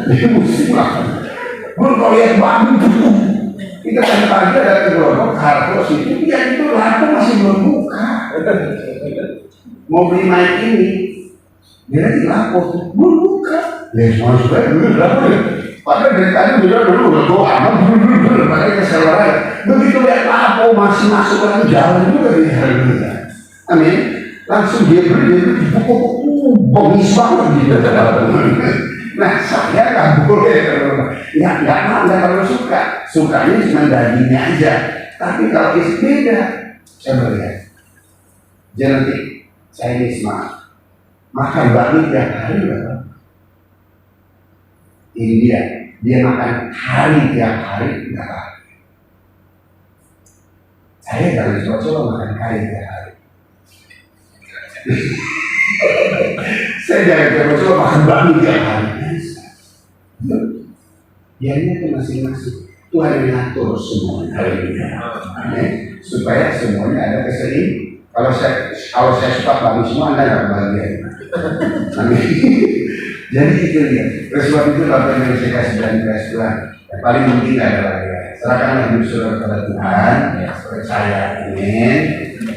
Dia mesti makan. Belum kalau lihat babi kita tadi pagi ada kegelodok kartu situ, ya itu laku masih belum buka. Mau beli mic ini, dia di laku belum buka. Ya semua sudah dulu berapa ya? Padahal dari tadi dulu udah doa, makanya kesalahan. Begitu lihat laku masih masuk lagi jalan juga dia. Amin. Langsung dia beli bongis banget gitu. Nah, saya nggak boleh, nggak mau, nggak terlalu suka. Sukanya cuma dagingnya aja. Tapi kalau isi beda, saya melihat. Genetik Chinese makan babi tiap hari, India dia makan hari tiap hari, nggak apa. Saya jangan coba-coba makan hari tiap hari. Saya jangan coba-coba makan babi tiap hari. Biarnya itu masing-masing. Tuhan yang ngatur semuanya hari ini. Supaya semuanya ada kesedihan. Kalau saya suka babi semua, Anda nggak kebahagiaan. Amin. Jadi itu dia. Sebab itu Bapak yang saya kasih dan kasih Tuhan. Yang paling penting adalah serahkanlah hidup saudara kepada Tuhan. Percaya, amin.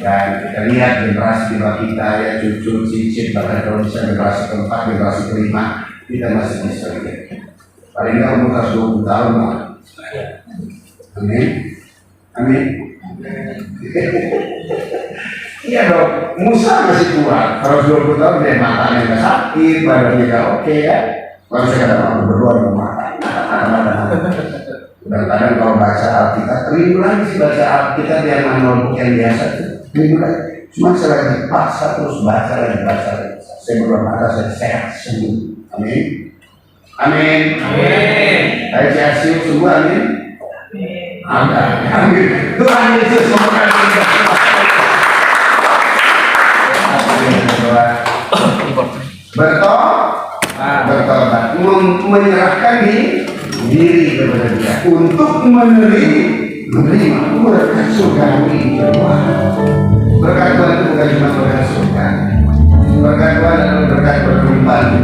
Dan kita lihat generasi di bawah kita, ya cucu, cicit, bahkan kalau bisa generasi keempat, generasi kelima, kita masih bisa lihat. Paling nggak umur 20 tahun lah. Amin. Amin. Iya dong, Musa masih kuat. Kalau 20 tahun dia matanya nggak sakit, badannya nggak oke ya. Kalau saya kata berdua dengan mata. Kadang-kadang kalau baca Alkitab, rindu lagi sih baca Alkitab yang notebook yang biasa itu. Rindu lagi. Cuma saya lagi paksa terus baca lagi. Saya berdua mata, saya sehat sembuh. Amin. Amin. Amin. Saya kasih semua, amin. Amin. Tuhan Yesus memberkati. Bertobat, menyerahkan diri kepada Dia untuk menerima berkat surgawi. Berkat Tuhan itu bukan cuma berkat surga. Berkat Tuhan adalah berkat berlimpah.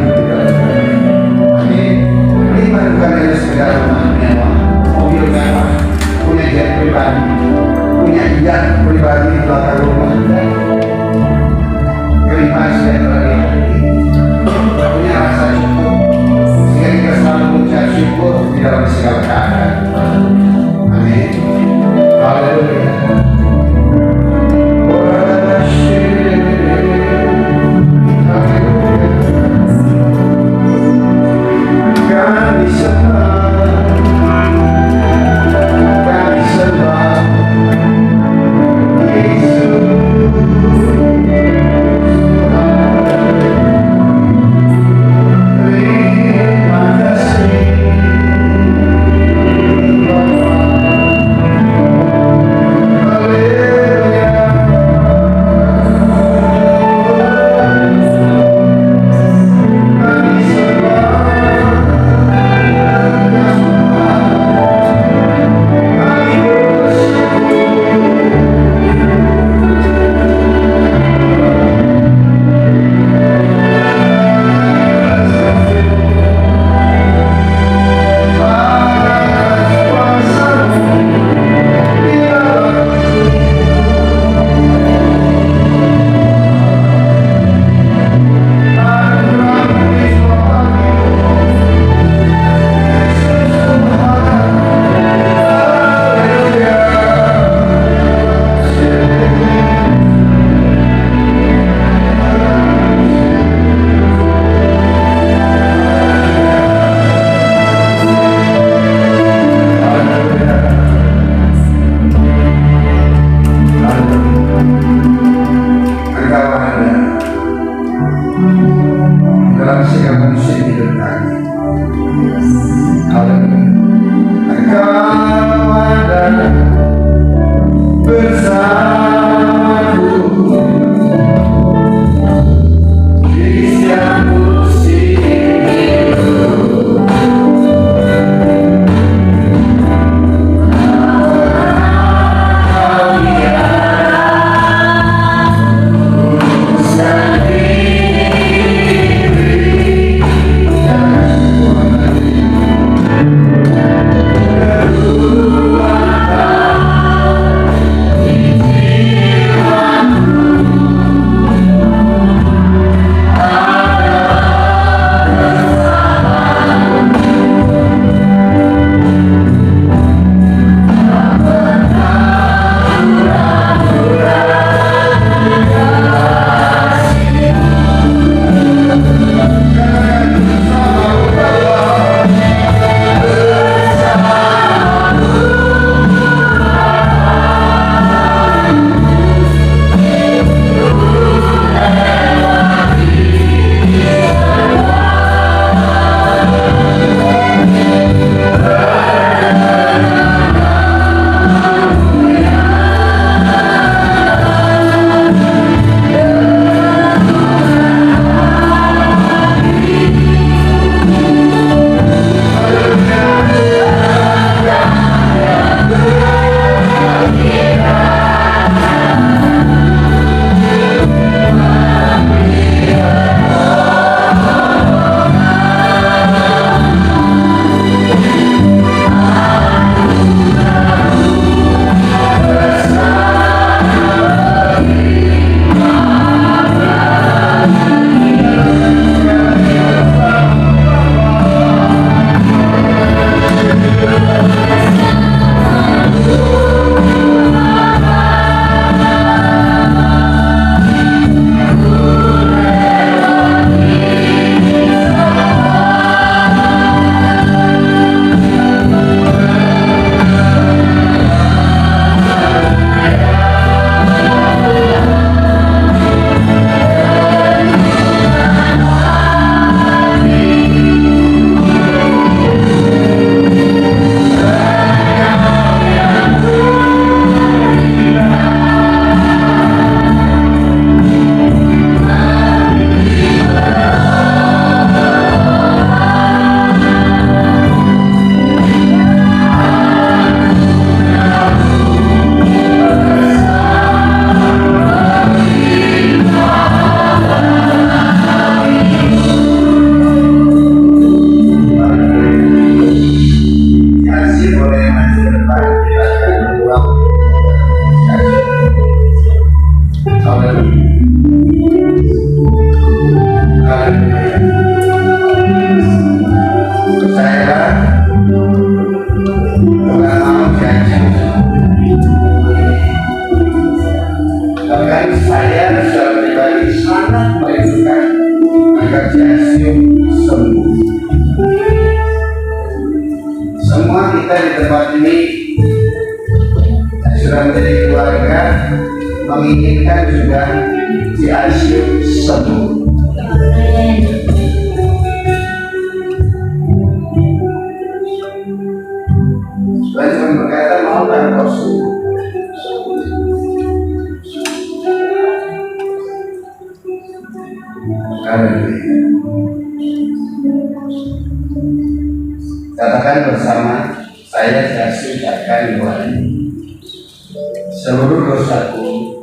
Amin. Berlimpah bukan hanya sekedar rumah mewah, mobil mewah, punya jet pribadi, punya jet pribadi di belakang rumah. Berlimpah sejahtera di hati, punya rasa cukup, sehingga kita selalu mengucap syukur di dalam segala keadaan. Amin. Haleluya. Bahkan saya secara pribadi sangat merindukan agar Ciasium sembuh. Semua kita di tempat ini sudah menjadi keluarga menginginkan juga Ciasium sembuh. Saya cuma berkata maukah kau sembuh? Katakan bersama saya akan Tuhan, seluruh dosaku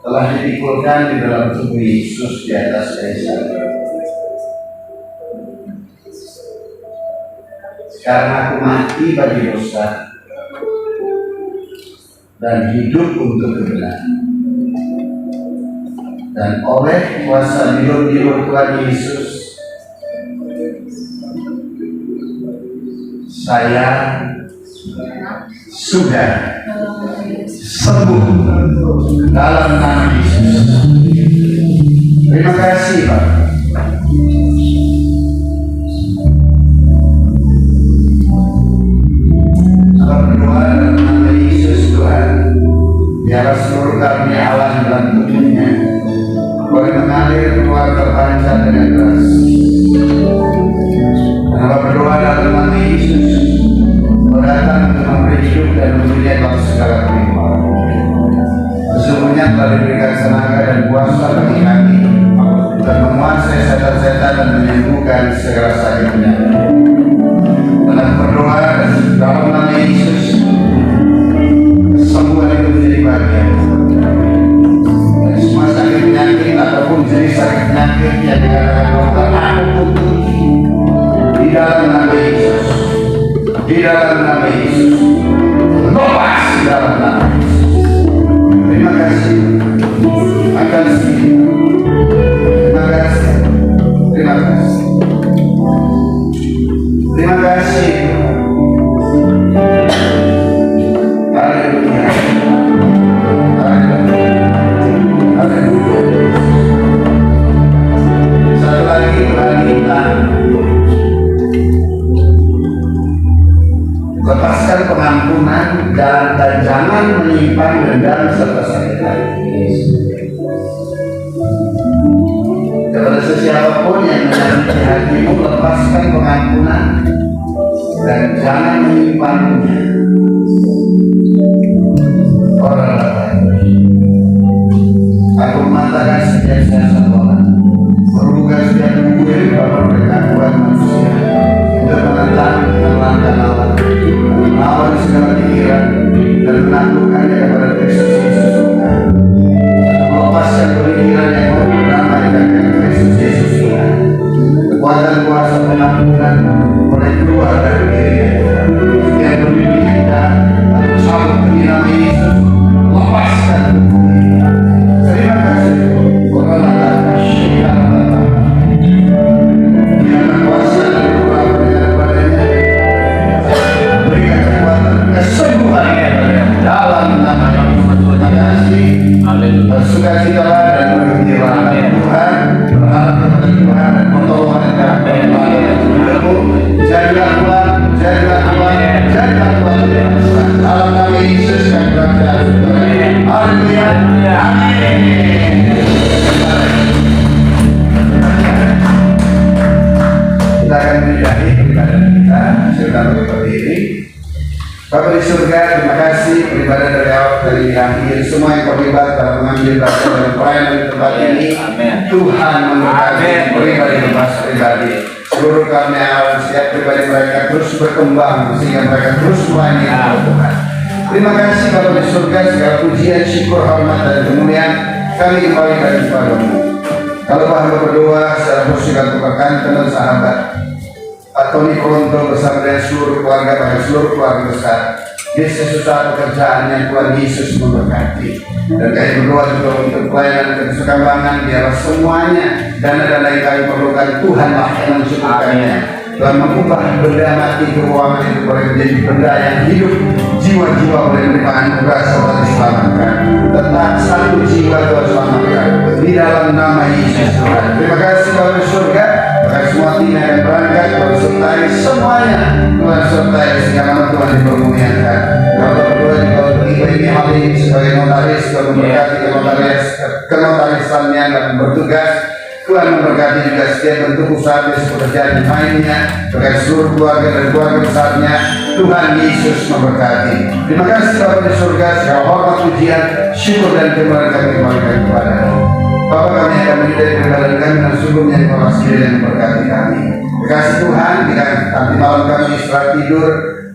telah dipikulkan di dalam tubuh Yesus di atas kayu salib. Sekarang aku mati bagi dosa dan hidup untuk kebenaran. Dan oleh kuasa liur-liur Tuhan Yesus, saya sudah sembuh dalam nama Yesus. Terima kasih Pak. Saya berdoa dalam nama Yesus Tuhan, biarlah seluruh karunia Allah dalam tubuhnya boleh mengalir keluar terpancar dengan deras. Kenapa berdoa dalam nama Yesus datang untuk memberi hidup dan memberi kau segala kenikmatan. Sesungguhnya telah diberikan tenaga dan kuasa bagi kami untuk menguasai setan-setan dan menyembuhkan segala sakit penyakit. Telah berdoa dalam nama Yesus, kesembuhan itu menjadi bagian. Dan semua sakit penyakit ataupun jenis sakit penyakit yang dikatakan dokter aku putus di dalam nama Yesus. Di dalam nama Yesus, lepas di dalam nama Yesus. Terima kasih. Makasih. Terima kasih. Terima kasih. Terima kasih. Haleluya. Haleluya. Haleluya. Satu lagi wanita. Lepaskan pengampunan dan jangan menyimpan dendam serta sakit hati. Kepada sesiapapun yang menyakiti hatimu, lepaskan pengampunan dan jangan menyimpannya. Aku mengatakan setiap saya orang merubah setiap gue bahwa berkekuatan manusia untuk menentang melanggar Allah, melawan segala pikiran dan menaklukkannya kepada Kristus Yesus Tuhan. Melepaskan pemikiran yang berdamai dengan Kristus Yesus Tuhan. Kekuatan kuasa pengampunan boleh keluar dari diri Tuhan. Setiap bermimpi kita atau selalu di nama Yesus, lepaskan. Terima kasih. Sukacitalah dan bergembiralah Tuhan, berharap kepada Tuhan dan pertolongan dan hidupmu. Jadilah Tuhan, jadilah Tuhan, jadilah Tuhan. Dalam nama Yesus kami berdoa. Haleluya. Amin. Kita akan menyudahi ibadah kita. Sudah berdiri. Bapak di surga, terima kasih beribadah dari awal dari akhir. Semua yang terlibat dalam mengambil bagian dan pelayanan di tempat ini, Tuhan memberkati pribadi lepas pribadi. Seluruh kami awal setiap pribadi mereka terus berkembang sehingga mereka terus melayani Tuhan. Terima kasih Bapak di surga, segala pujian, syukur, hormat dan kemuliaan kami kembalikan kepadamu. Kalau Bapak berdoa secara khusus dan berkat teman sahabat Pak Tony Kolonto bersama dengan seluruh keluarga, bahkan seluruh keluarga besar, di sesuatu pekerjaan yang Tuhan Yesus memberkati. Dan kami berdoa juga untuk pelayanan dan kesekambangan, biarlah semuanya dana-dana yang kami perlukan Tuhanlah yang mencukupkannya. Tuhan mengubah benda mati keuangan itu boleh menjadi benda yang hidup, jiwa-jiwa boleh menerima anugerah serta diselamatkan. juga Tuhan selamatkan di dalam nama Yesus Tuhan. Terima kasih Bapak di surga, bahkan semua tim yang akan berangkat, Tuhan sertai semuanya, Tuhan sertai segala nama Tuhan dipermuliakan. Kalau berdua di bawah tiba ini hari sebagai notaris, Tuhan memberkati kenotarisannya dan bertugas. Tuhan memberkati juga setiap bentuk usaha pekerjaan yang lainnya, bahkan seluruh keluarga dan keluarga besarnya. Tuhan Yesus memberkati. Terima kasih Bapa di surga, segala hormat, pujian, syukur dan kemuliaan kami kembalikan kepada-Mu. Bapa, kami akan menjadi kebenaran kami dan sungguhnya Engkau sendiri yang memberkati kami. Terima Tuhan, jika nanti malam kami istirahat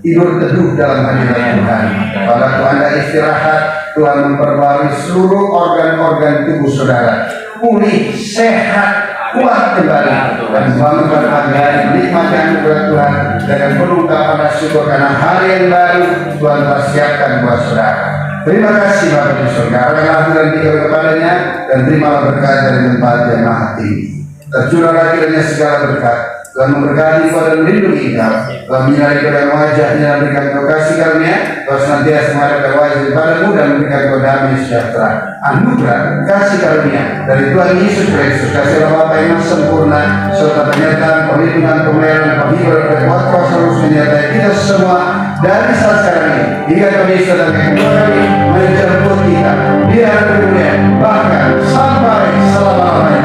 tidur teduh dalam hadirat Tuhan. Pada Tuhan ada istirahat, Tuhan memperbarui seluruh organ-organ tubuh saudara, pulih, sehat, kuat kembali, dan selalu berbahagia, nikmati anugerah Tuhan dengan penuh ungkapan syukur karena hari yang baru Tuhan telah siapkan buat saudara. Terima kasih Bapa di surga, arahlah Tuhan kita kepadanya dan terimalah berkat dari tempat yang maha tinggi. Tercurahlah kiranya segala berkat. Tuhan memberkati Engkau dan melindungi Engkau. Tuhan menyinari Engkau dan wajahnya dan memberikan Engkau kasih karunia. Tuhan senantiasa menghadapkan wajah kepadamu dan memberikan Engkau damai sejahtera, anugerah, kasih karunia dari Tuhan Yesus Kristus, kasih Allah Bapa yang sempurna, serta penyertaan, perlindungan, pemeliharaan, penghiburan, dan kuat kuasa Roh menyertai kita semua dari saat sekarang ini hingga kami sedang kembali menjemput kita di hari berikutnya, bahkan sampai selama-lamanya.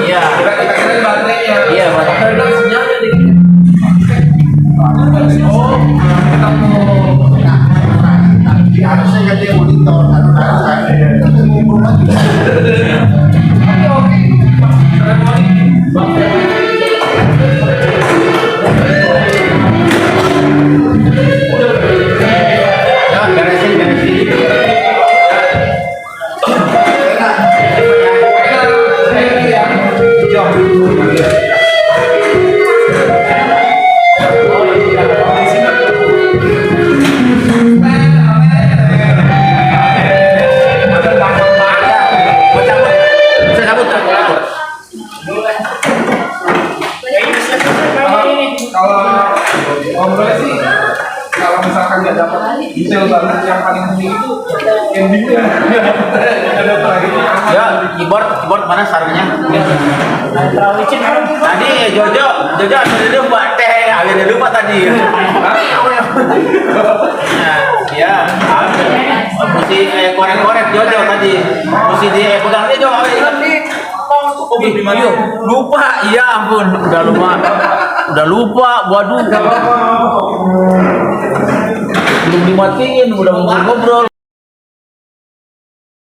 Iya. Kita kira baterainya. Iya, baterai. Sinyalnya dikit. Oh, kita mau harusnya ganti monitor kalau ngobrolnya sih kalau misalkan nggak dapat detail banget yang paling penting itu endingnya ada terakhirnya Ya, keyboard mana sarungnya? Tadi Jojo ada lupa teh, ada lupa tadi. Ya, mesti korek-korek Jojo tadi. Mesti di pegang dia Jojo. Lupa, iya ampun, udah lupa, waduh. Belum dimatiin, udah ngobrol.